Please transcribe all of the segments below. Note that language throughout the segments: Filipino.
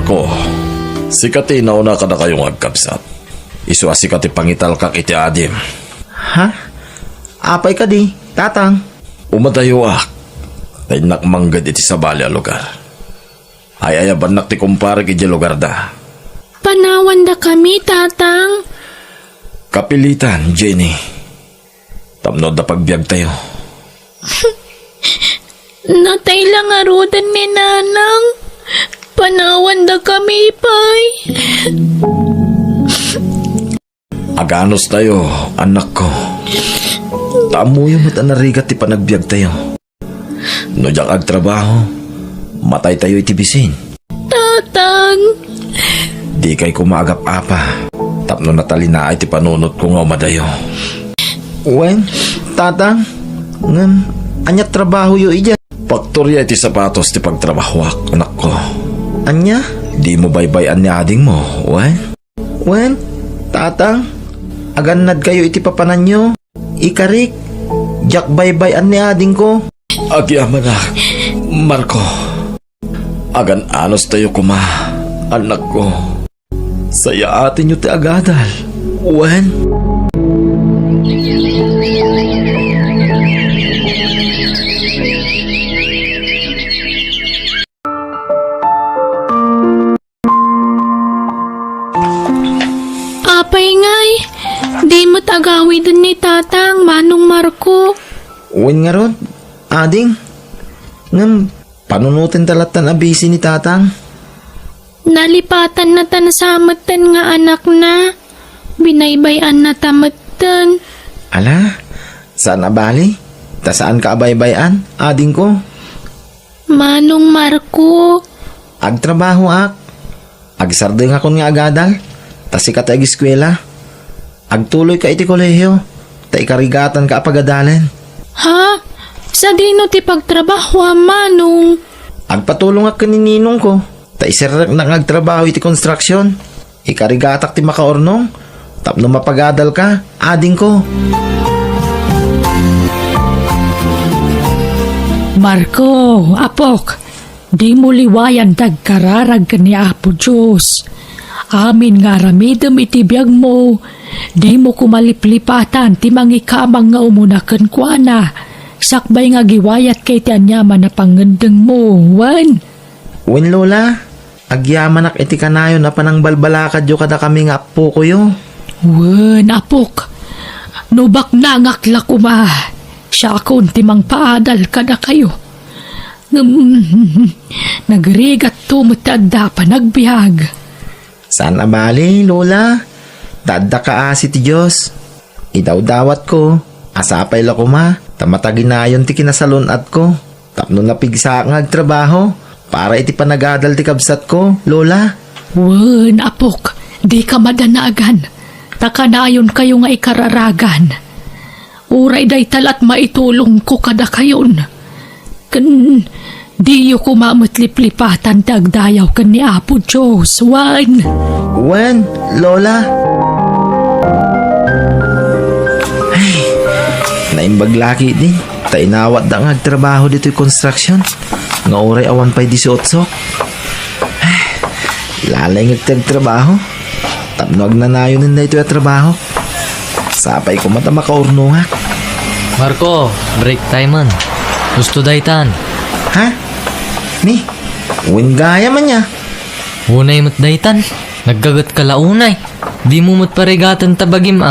Marco, sikati nauna ka na kayong agkabsat. Isu sikati pangital kak iti adim. Ha? Apay ka di, tatang. Umadayo ay nakmanggad iti sa bali a lugar. Ay ayaban nak ti kumpare iti lugar da. Panawan da kami, tatang. Kapilitan, Jenny. Tamnod na pagbiag tayo. Natay lang arudan ni nanang. Panawan da kami, pay. Aganos tayo, anak ko. Tamo yung matanarigat ti panagbiag tayo. No diyang agtrabaho, matay tayo itibisin. Tatang. Di kay kumagap apa. Tapno natalina iti panunot ko nga umadayo. Wen, tatang. Anyat trabaho yu ija. Paktorya iti sapatos ti pagtrabahwak, anak ko. Anya? Di mo baybayan ni ading mo, wen? Wen, tatang. Aganad kayo iti papanan nyo. Ikarik. Jak baybay ni ading ko. Agyaman na, Marco. Agan anos tayo kuma, anak ko. Saya atin yung ti agadal. Wen? Apay ngay. Di mo tagawi dun ni tatang, Manong Marco. Wen nga ron, ading. Panunutin talatan abisi ni tatang. Nalipatan na tan samatan nga anak na. Binaybayan na tamatan. Ala, saan abali? Ta saan ka abaybayan, ading ko? Manong Marco. Agtrabaho ak. Agsardeng akon nga agadal. Ta sikat ag eskwela. Agtuloy ka iti kolehiyo. Ta ikarigatan ka apagadalen. Ha? Sa dino ti pagtrabaho, Manong? Agpatulong ak kanininong ko. Ta isirek na agtrabaho iti construction. Ikarigatak ti makaornong. Tapno mapagadal ka, ading ko. Marco, apok, di mo liwayan dagkararag ka ni Apo Diyos. Amin nga ramidam iti biyag mo, di mo kumaliplipatan ti mangikamang nga umunakan kwa na. Sakbay nga giwayat kay ti anyaman na pangandang mo, wan. Wen lola, agyaman ak iti kanayon na panang balbalakad yo kada kami nga apo ko yo. Wan, apok, nubak na ngakla kuma. Siya akong timang paadal ka na kayo. Nagrigat tumutagda pa nagbiag. Saan abali, lola? Dadda ka asi ti Diyos. Idaw-dawat ko. Asapay la kuma. Tamataginayon ti kinasalunat ko. Tapno napigsa nga agtrabaho. Para iti panagadal ti kabsat ko, lola. Wan, apok, di ka madanagan. Takanayon kayo nga ikararagan. Uray day talat maitulong ko kada kayon. Di yu kumamutliplipatan dagdayaw kan ni Apo Diyos, wan. Wen, lola. Ay, naimbag laki di. Tainawat da nga agtrabaho dito'y construction. Nga uray awan pa'y 18. Ay, lalay nga trabaho. Tapno agnanayon na ito'y trabaho. Sapay ko mata makaurno nga. Marco, break time man. Gusto daytan. Ha? Ni, wingaya man niya. Unay mat daytan. Naggagat ka launay. Di mo mat parigatan tabagim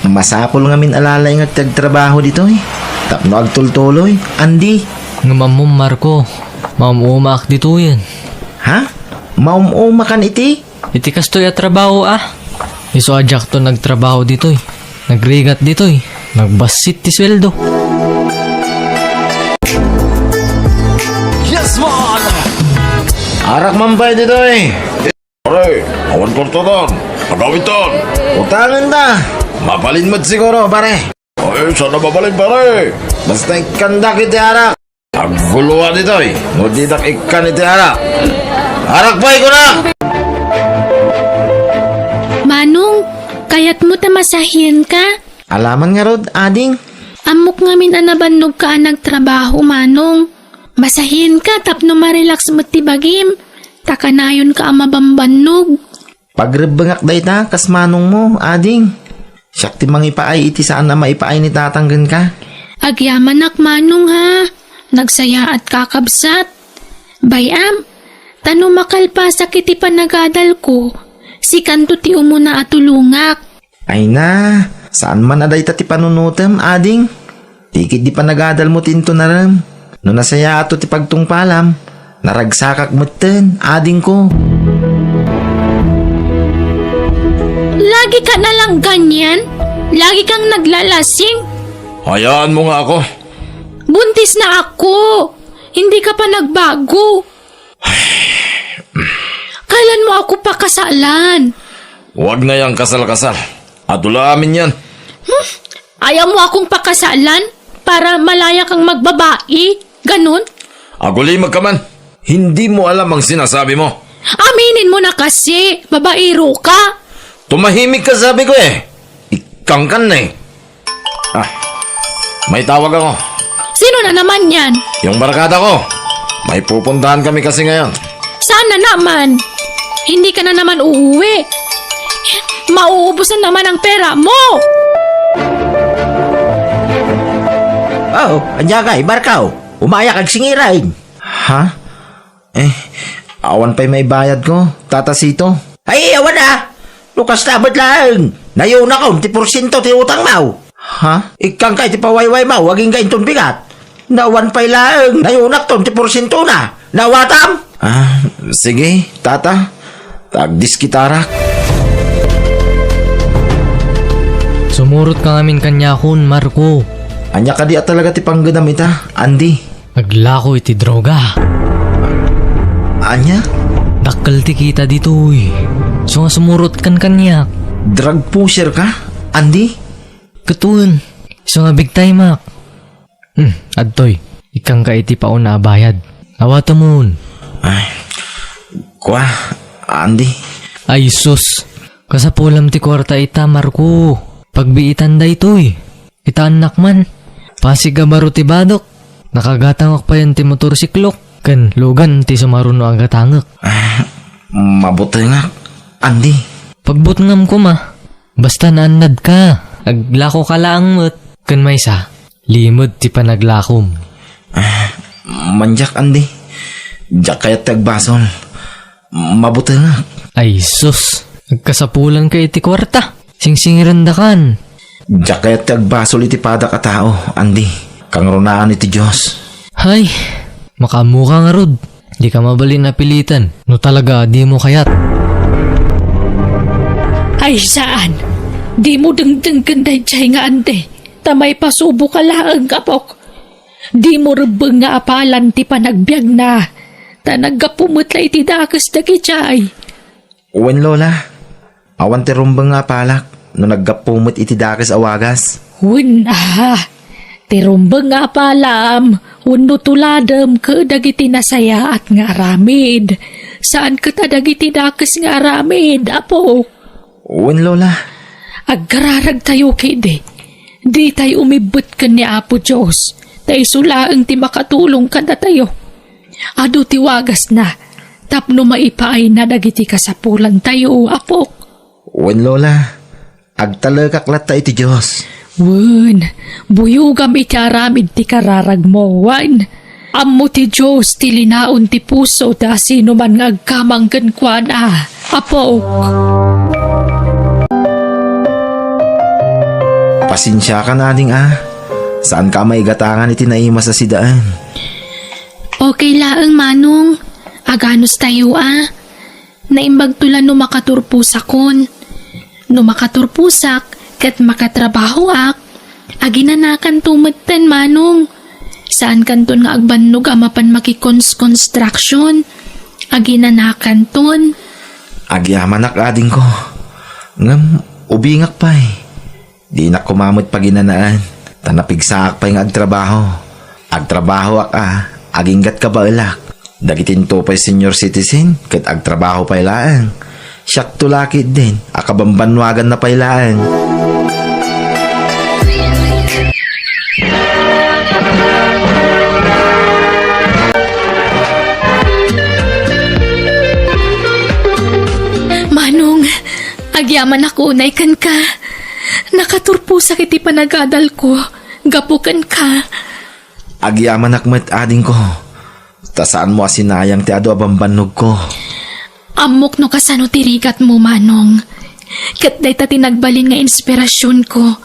Masapol nga min alalay nga tagtrabaho dito eh. Tapno agtultuloy, andi. Nga mamum Marco, mamumak dito yan. Ha? Maumumakan iti? Iti kastoy at trabaho Iso ajak to nagtrabaho dito Nagrigat dito Nagbasit ti sweldo. Yes, man! Arak mampay dito eh. Pare, awan kortoton. Pagawin ton. Utangan ta. Mapalin mo siguro pare. Ay, sana babalin pare. Basta ikanda kiti arak. Aguluan dito eh. Nudidak ikan iti arak. Arak bay ko na! Manong, kayat mo tamasahin ka? Alaman nga rod, ading. Amok ngamin anabannog ka nagtrabaho, Manong. Masahin ka tapno marelax mo ti bagim. Takanayon ka mabambanog. Pagrebengak day ta, kasmanong mo, ading. Siyak ti mangipaay iti saan na maipaay ni tatanggan ka. Agyaman manong ha. Nagsaya at kakabsat. Bayam, tano makalpasak iti panagadal ko. Si kanto ti umuna at tulungak. Ay na, saan man aday ta ti panunutem, ading? Tikid di pa nagadal mo tinto na ram. No nasaya ato ti pagtungpalam, naragsakak moten, ading ko. Lagi ka na lang ganyan? Lagi kang naglalasing? Hayaan mo nga ako. Buntis na ako. Hindi ka pa nagbago. Kailan mo ako pakasalan? Huwag na yang kasal-kasal. Adulamin yan. Ayaw mo akong pakasalan para malaya kang magbabae? Ganon? Agulimag ka man. Hindi mo alam ang sinasabi mo. Aminin mo na kasi. Babaero ka. Tumahimik ka sabi ko eh. Ikangkan na eh. May tawag ako. Sino na naman yan? Yung barkada ko. May pupuntahan kami kasi ngayon. Sana naman. Hindi ka na naman uuwi. Mauubos na naman ang pera mo. Oh, anya kay Barkaw. Umaya kag singirain. Ha? Awan pa'y may bayad ko, tatasito. Ay, awan na! Lukas tabat lang! Nayo na ko, 10% ti utang mau. Ha? Ikang kay ti pawayway mau, waging kain ton bigat. Nawan pa'y lang, nayo na ton 10% na. Nawatam? Sige, tata. Tagdis kitarak. Sumurot ka ngamin kanyakon, Marco. Anya ka di at talaga ti panggadam ita, Andy. Naglako iti droga. Anya? Dakkel ti kita dito eh. So nga sumurot kan kanyak. Drug pusher ka, Andy? Katun. So nga big time ak. Adtoy. Ikang ka iti paon na bayad. Awata mon. Kwa, Andy. Ay sus. Kasapulam ti kwarta ita, Marco. Pagbiitan da ito eh. Ita anak man. Pasiga baro ti badok. Nakagatangak pa yan ti motorsiklok. Kan lugan ti sumaruno ang gatangak. Mabuti nga, Andy. Pagbutngam ko ma. Basta naanad ka. Aglako ka lang mo't. Kan may sa. Limod ti panaglakom. Manjak, Andy. Diyak kaya't tagbasol. Mabuti nga. Ay sus. Nagkasapulan ka iti kwarta. Singsingiran kan. Diyak kaya't tagbasol iti pada ka tao, Andy. Kang runaan iti Diyos. Hay. Makamukha nga rod. Di ka mabalin na pilitan. No talaga di mo kayat. Ay saan? Di mo dengdeng ganday chay nga ante. Tamay pasubo ka laang kapok. Di mo rebeng nga apalan ti panagbiag na. Ta nagapumutla iti dakas dagi chay. Uwan, Lola. Awan ti rumbang nga palak. No naggapumot iti dakas awagas. Wun tirumbang nga palam. Wun tuladam ka dagiti nasaya at nga aramid. Saan ka ta dagiti dakas nga aramid, apo? Uwan, Lola. Agkararag tayo kide. Di tayo umibot ka ni Apo Diyos. Tayo sulaang ti makatulong ka na tayo. Ado tiwagas na. Tapno maipaay na dagiti kasapulan tayo, Apo. Uwan, Lola. Agtalagaklat ta iti Diyos. Wen, buyugam iti aramid ti kararag mo, wan. Ammo ti Diyos ti linaon ti puso ta sino man nga agkamang kenkwan Apo. Pasensya ka na, ading Saan ka may gatangan iti naima sa sidaan? Okay laang manong. Aganos tayo Naimbag tulan no makaturpusak kon. No makaturpusak ket makatrabaho ak. Aginanakan tumagten manong. Saan kanton nga agbannog amapan makikons-construction. Aginanakan ton. Agyaman ak, ading ko. Ngam, ubingak pa eh. Di na kumamot paginanaan. Tanapigsaak pa yung agtrabaho. Agtrabaho ak aginggat ka ba ilak. Dagitin to pa'y senior citizen. Kat agtrabaho pa ilaan. Siyak tulakit din. Akabambanwagan na pa ilaan. Agyaman ako unay kan ka. Nakaturpo sa kiti panagadal ko. Gapukan ka. Agyaman akmet ading ko. Tasaan mo asinayang ti ado abambanog ko. Amok no kasano tirigat mo, Manong. Kat day ta tinagbalin nga inspirasyon ko.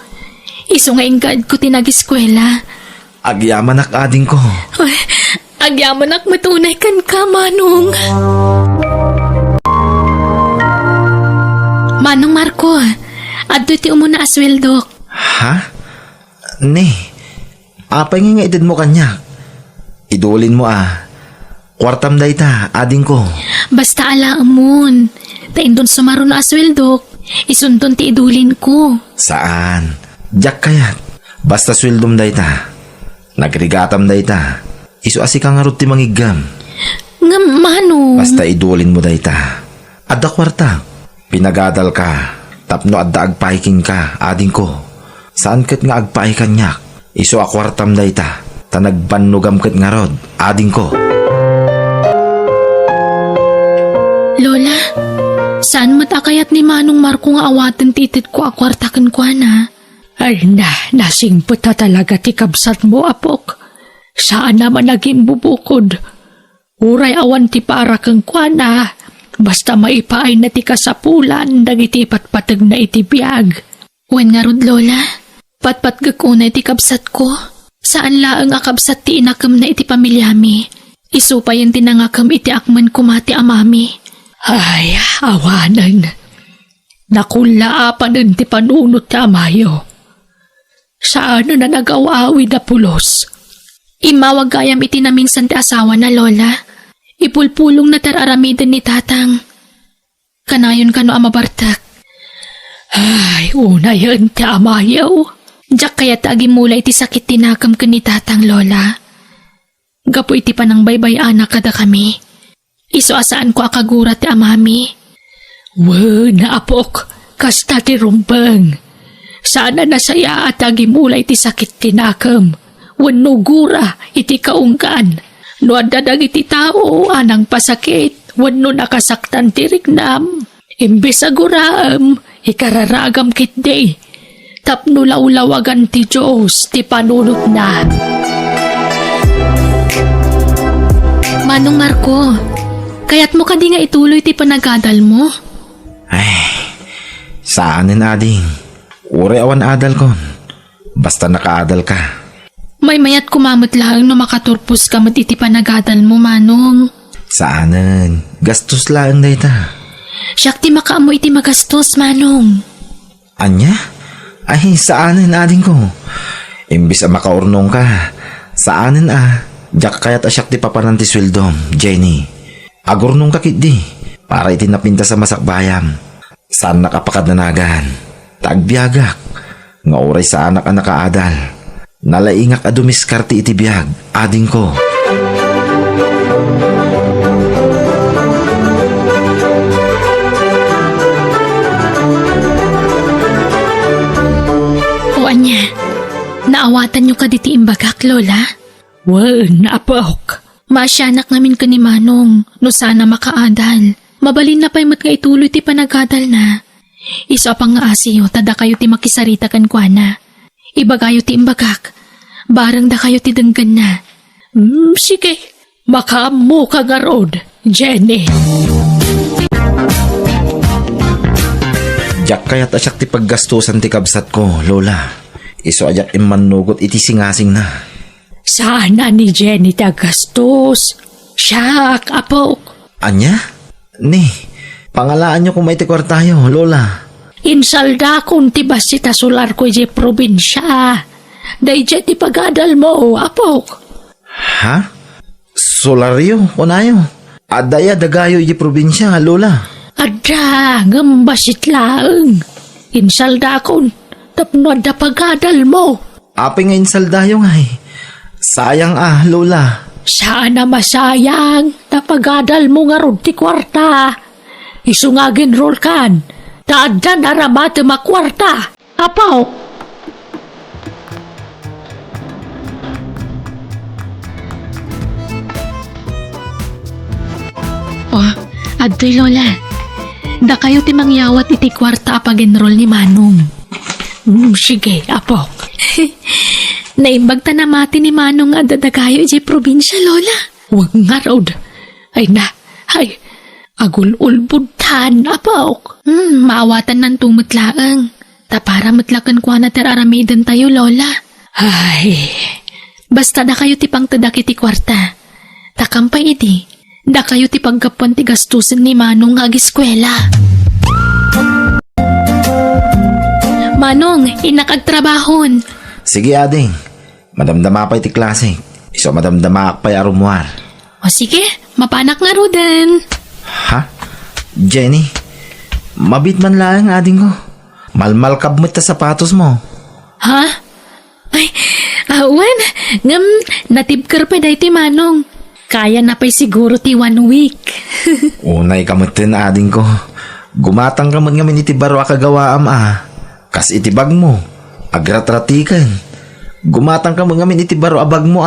Iso nga ingkad ko tinag-eskwela. Agyaman ading ko. Ay, agyaman matunay kan ka, Manong. Manong Marco, adto ti umuna asweldok. Ha? Ne, apay nga edad mo kanya. Idulin mo Kwartam day ta, ading ko. Basta alaamon. Taindon sumaron na asweldok. Isundon ti idulin ko. Saan? Diyak kayat. Basta swildom day ta. Nagrigatam day ta. Isu asi ka nga ti mangigam. Nga, Manong. Basta idulin mo day ta. Adda kwarta. Pinagadal ka. Tapno adda agpaiking ka, ading ko. Saan kat nga agpaikan niyak? Isu akwartam day ta. Tanagbanugam kat nga rod, ading ko. Lola, saan matakayat ni Manong Marco nga awatan titit ko akwartakan ko na? Ay nasingpot na talaga ti kabsat mo, apok. Saan naman naging bubukod? Uray awan ti para kang kwana. Basta maipaay na ti kasapulan, dagiti patpatag na itibiyag. Wen nga rod, Lola. Patpatgakunay ti kabsat ko. Saan laang akabsat ti inakam na iti pamilyami. Isupay yung tinangakam iti akman kumati amami. Ay, awanan. Nakulaapan ti panunot ti amayo. Saan na nagawawi na pulos? Imawag gayam iti namingsan ti asawa na, Lola. Ipulpulong na tararamidan ni tatang. Kanayon kano amabartak. Ay, una yan ti amayo. Diyak kaya taagi mulay iti sakit tinakam ka ni tatang, Lola. Gapo iti panang baybay anak kada kami. Iso asaan ko akagura ti amami. Na apok, kasta ti rumbang. Sana nasaya at agimulay ti sakit tinakam. Wano gura iti kaungkan. No adadag iti tao anang pasakit. Wano nakasaktan ti rignam. Imbes aguraam, ikararagam kitday. Tapno laulawagan ti Diyos ti panunot na. Manong Marco, kaya't mo kadi nga ituloy ti panagadal mo? Ay, saanin ading? Uri awan adal kon. Basta nakaadal ka. May mayat kumamot lang no makaturpos ka mat iti panagadal mo, Manong. Saanin? Gastos lang day ta. Siyak ti makaamo iti magastos, Manong. Anya? Ay, saanin ading ko? Imbis makaurnong ka. Saanin Diyak kaya't asyak ti papanan ti swildom, Jenny. Agurnong kakit di. Para itinapinta sa masakbayam. Saan nakapakadnanagan? Tagbiagak. Nga oray sa anak ang nakaadal. Nalaingak adumiskarti iti biyag, ading ko. O anya, naawatan nyo ka diti imbagak, Lola? Apok. Maasyanak namin ka ni Manong, no sana makaadal. Mabalin na pa'y mat nga ituloy ti panagadal na. Iso pang nga asiyo, tada kayo ti makisarita kan kwa na. Ibagayo ti imbagak, barang da kayo ti denggan na. Sige, makamu ka nga rod, Jenny. Diyak kaya't asyak ti paggastusan ti kabsat ko, Lola. Iso ajak imanugot iti singasing na. Sana ni Jenny tagastos. Siyak, apok. Anya? Ni, pangalaan nyo kung may tikwar tayo, Lola. Insalda kung tiba si tasular ko di probinsya. Day ti pagadal mo, apok. Ha? Solaryo, kunayo. Adaya dagayo iti probinsya, Lola. Ada, ngambasit laeng. Insalda kung tapno da pagadal mo. Api nga insaldayo nga Sayang Lola. Sana masayang, tapagadal mo nga ron ti kwarta. Isungagin roll kan, taadda na ramate makwarta. Apaw! O, adtoy, Lola. Da kayo ti mangyawat iti kwarta pag-enroll ni Manong. Sige, Apok. Naimbag ta namati ni Manong nga dadagayo iti probinsya, Lola. Huwag nga raw. Ay na, ay, agul-ulbudhan, Apok. Maawatan ng tumutlaang. Tapara matlakan kwa na teraramidan tayo, Lola. Ay, Basta da kayo ti pangtadak iti kwarta. Takampay iti. Da kayo ti pagkapuan ti gastusin ni Manong nga agiskwela. Manong, inakagtrabahon. Sige, ading. Madamdama pa iti klase. Iso madamdama pa arumuar. O sige, mapanak nga Ruden. Ha? Jenny, mabit man lang ading ko. Malmal kabmit ta sapatos mo. Ha? Ay, awan. Ngam, natibker pa dahi ti Manong. Kaya na pa'y siguro ti 1 week. Unay kamutin ading ko. Gumatang kamot ngamin iti baro akagawaam Kas iti bag mo. Agratratikan. Gumatang kamot ngamin iti baro abag mo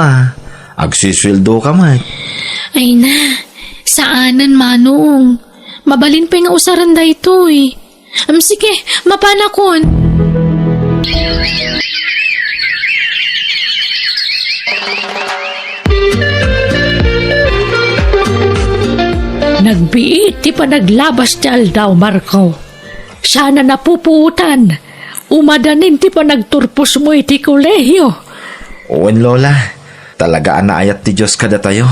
Agsisweldo ka man. Ay na, saanan Manong? Mabalin pa nga usaran da ito eh. Sige, mapanakon. nagbiit ti pa naglabas ti aldaw, Marco. Sana napupuutan. Umadanin ti pa nagturpos mo iti kolehiyo. Owen, Lola. Talaga anaayat ti Diyos kada tayo.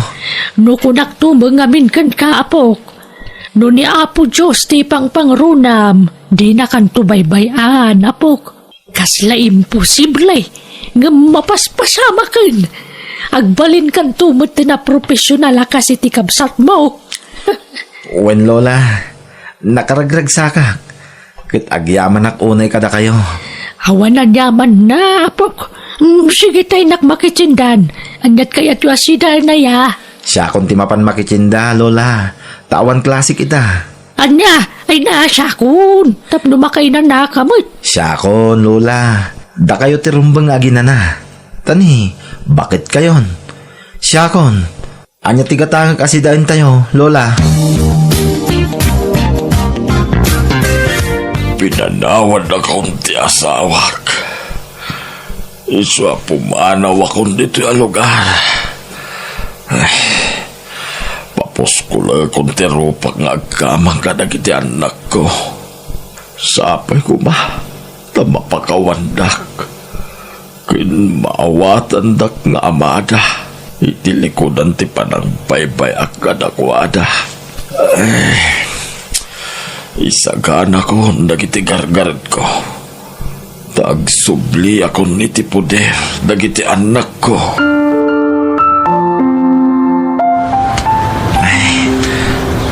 No kunak tumang amin kan kaapok. No ni Apo Diyos ti pangrunam, di na kan tubaybayan, apok. Kasla imposible, nga mapaspasama kan. Agbalin kan tumot ti na profesional kasi ti kabsat mo. Owen, Lola. Nakaragrag sakak. Kit agyaman ak unay kada kayo. Hawan na yaman na, apok. Sige tayo nakmakitsindan. Anyat kaya't yung asidal na ya. Siya kung timapan makitsinda, Lola. Tawan klasik ita. Anya, ay na siya kun. Tapno makay na nakamot. Siya kon, Lola. Da kayo tirumbang aginana. Tani, bakit kayon? Siya kon. Anya tigatangag asidain tayo, Lola. Pinanawad akong ti asawak. Iswa pumanaw akong dito ang lugar. Ay, papos ko lang akong tirupak nga agkamang ka nagiti anak ko. Sapay ko ba? Tamapakawandak. Kin maawatan dak nga amada. Itilikodan ti panang baybay akadakwada. Ay, isagana ko nagiti gargarat ko. Tagsubli ako niti poder dagiti anak ko. Ay,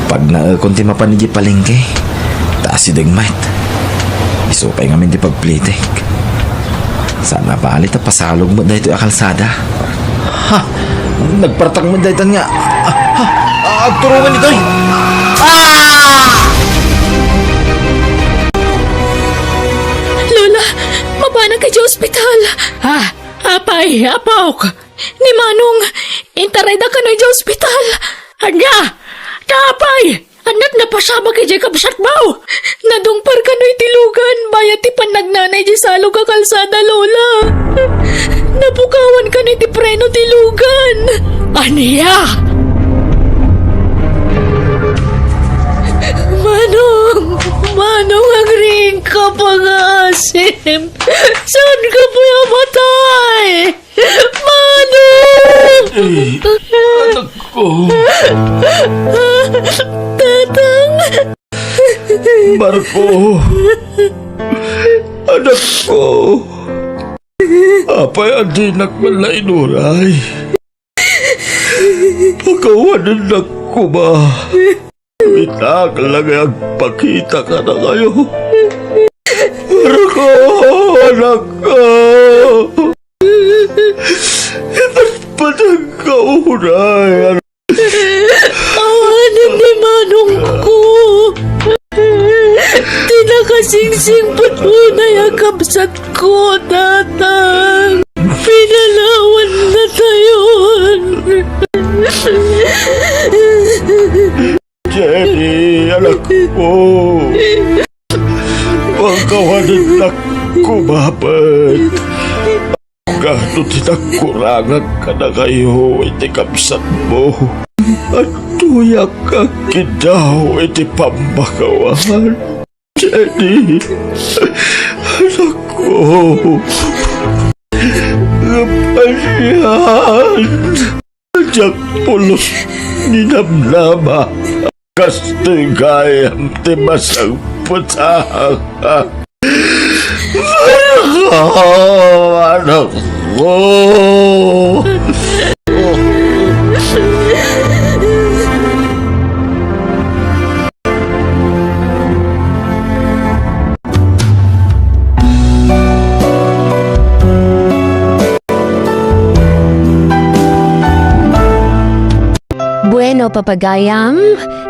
pag naakon ti mapanigi palengke, taas si Degmite. Isupay ngamin ti pagplitik. Sana palit na pasalog mo dahito akalsada. Ha! Nagpartak mo dahito nga. Agturungan ito eh! Lola, mabanag ka sa ospital. Ha? Apay, apok. Ni Manong, intaray na ka na sa ospital. Anya, tapay. Anak na pasama kay Jacob Shat mo. Nadungpar ka na itilugan, bayat ti panagnanay di salog ka kalsada, Lola. Napukawan ka na ti preno tilugan. Aniya? Manong, agring ka pang-asim. Saan ka po yamatay? Manong! Anak ko. Tatang! Marco. Anak ko. Apay adi nakman na inuray. Pagkawanan na ko ba? Itak lang ang pakita ka na kayo. Marco, anak ko. Ba't pa nagkauray? Awanan ni Manong ko. Tinakasingsing patunay ang kabsat ko, Tatang. Pinalawan na tayo. Jenny. anak ko. Pagkawanin na kumabat. Gato tinakurangag ka na kayo, iti kapsat mo. At tuyak ka kidaw, iti pambakawan. Jenny, anak ko. Kapasyan. Diyak pulos ni Namnama. Kastigayam ti masang putang. Anak ko. Bueno, papagayam,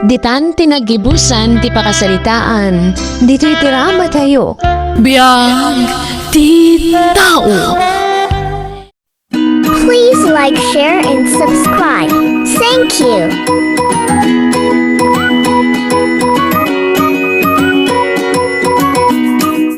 ditan tinagibusan ti pakasalitaan, dito'y tirama tayo. Biyag ti tao. Please like, share, and subscribe. Thank you.